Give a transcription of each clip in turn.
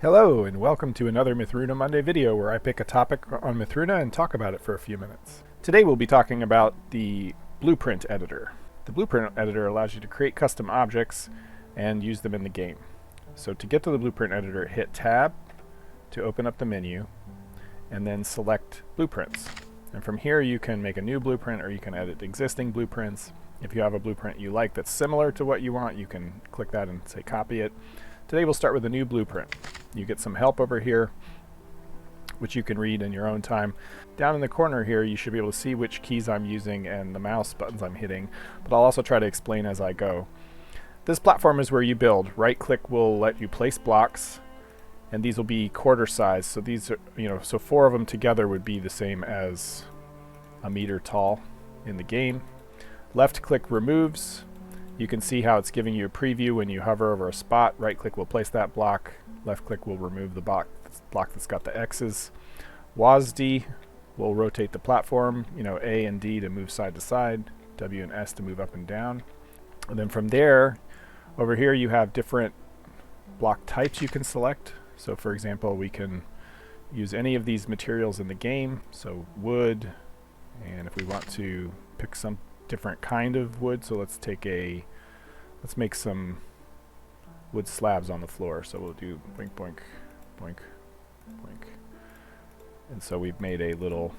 Hello, and welcome to another Mythruna Monday video where I pick a topic on Mythruna and talk about it for a few minutes. Today we'll be talking about the blueprint editor. The blueprint editor allows you to create custom objects and use them in the game. So to get to the blueprint editor, hit Tab to open up the menu, and then select Blueprints. And from here you can make a new blueprint or you can edit existing blueprints. If you have a blueprint you like that's similar to what you want, you can click that and say copy it. Today we'll start with a new blueprint. You get some help over here, which you can read in your own time. Down in the corner here, you should be able to see which keys I'm using and the mouse buttons I'm hitting, but I'll also try to explain as I go. This platform is where you build. Right-click will let you place blocks, and these will be quarter size. So these are, so 4 of them together would be the same as a meter tall in the game. Left-click removes. You can see how it's giving you a preview when you hover over a spot. Right-click will place that block. Left-click will remove the block that's got the X's. WASD will rotate the platform. A and D to move side to side. W and S to move up and down. And then from there, over here you have different block types you can select. So for example, we can use any of these materials in the game. So wood, and if we want to pick some different kind of wood, so let's make some wood slabs on the floor. So we'll do boink, boink, boink, boink. And so we've made a little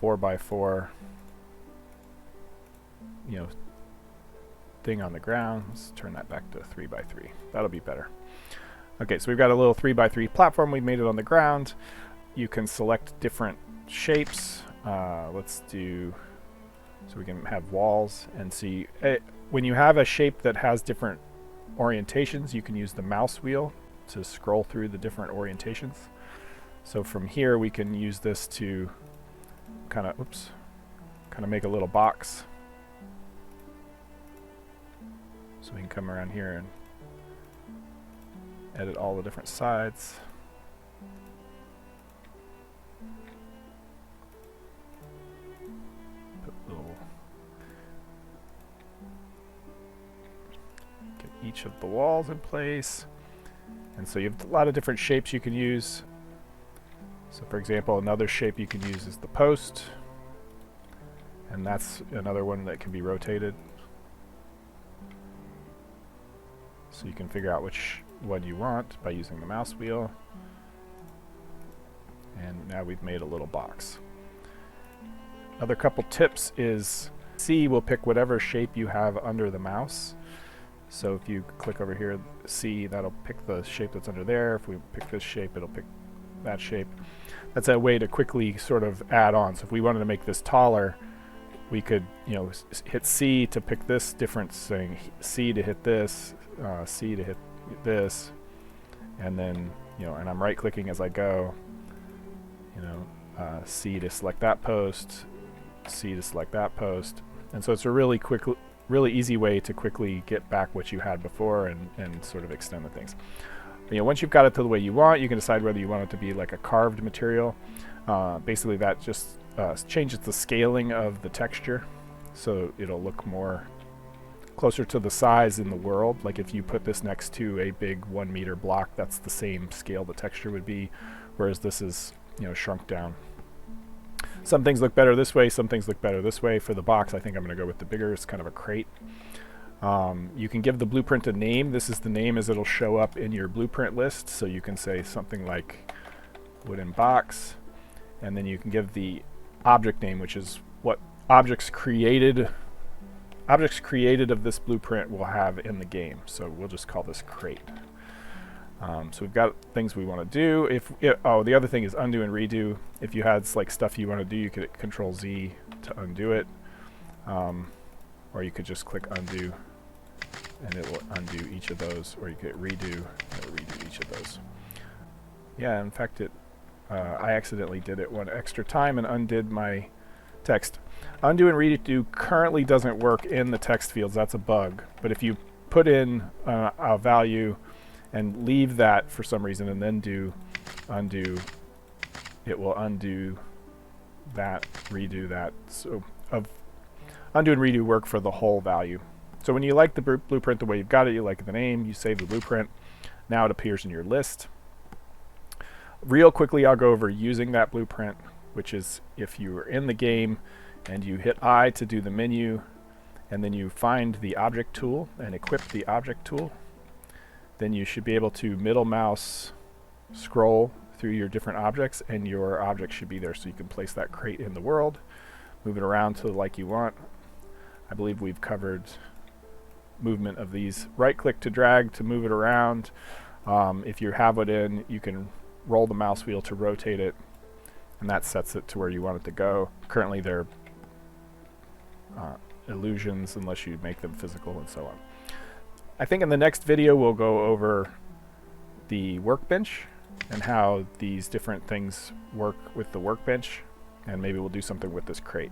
4x4 thing on the ground. Let's turn that back to 3x3. That'll be better. Okay, so we've got a little 3x3 platform. We've made it on the ground. You can select different shapes. Let's do, so we can have walls and see. When you have a shape that has different orientations, you can use the mouse wheel to scroll through the different orientations. So from here we can use this to kind of make a little box. So we can come around here and edit all the different sides. Get each of the walls in place. And so you have a lot of different shapes you can use. So for example, another shape you can use is the post. And that's another one that can be rotated. So you can figure out which one you want by using the mouse wheel. And now we've made a little box. Another couple tips is C will pick whatever shape you have under the mouse. So if you click over here, C, that'll pick the shape that's under there. If we pick this shape, it'll pick that shape. That's a way to quickly sort of add on. So if we wanted to make this taller, we could, hit C to pick this different thing, C to hit this, C to hit this, and then, and I'm right-clicking as I go, C to select that post, C to select that post. And so it's a really easy way to quickly get back what you had before and sort of extend the things. Once you've got it to the way you want, you can decide whether you want it to be like a carved material. Basically that just changes the scaling of the texture, so it'll look more closer to the size in the world. Like if you put this next to a big 1 meter block, that's the same scale the texture would be, whereas this is shrunk down. Some things look better this way, some things look better this way. For the box, I think I'm going to go with the bigger. It's kind of a crate. You can give the blueprint a name. This is the name as it'll show up in your blueprint list. So you can say something like wooden box, and then you can give the object name, which is what objects created of this blueprint will have in the game. So we'll just call this crate. So we've got things we want to do. The other thing is undo and redo. If you had like stuff you want to do, you could hit Control Z to undo it, or you could just click undo, and it will undo each of those. Or you could hit redo, and it will redo each of those. Yeah, in fact, I accidentally did it one extra time and undid my text. Undo and redo currently doesn't work in the text fields. That's a bug. But if you put in a value and leave that for some reason and then do undo, it will undo that, redo that. So undo and redo work for the whole value. So when you like the blueprint the way you've got it, you like the name, you save the blueprint, Now it appears in your list. Real quickly, I'll go over using that blueprint, which is if you are in the game and you hit I to do the menu, and then you find the object tool and equip the object tool, then you should be able to middle mouse scroll through your different objects, and your object should be there, so you can place that crate in the world, move it around to like you want. I believe we've covered movement of these. Right click to drag to move it around. If you have it in, you can roll the mouse wheel to rotate it, and that sets it to where you want it to go. Currently they're illusions unless you make them physical and so on. I think in the next video we'll go over the workbench and how these different things work with the workbench, and maybe we'll do something with this crate.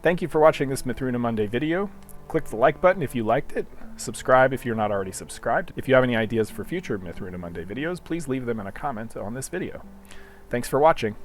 Thank you for watching this Mythruna Monday video. Click the like button if you liked it. Subscribe if you're not already subscribed. If you have any ideas for future Mythruna Monday videos, please leave them in a comment on this video. Thanks for watching.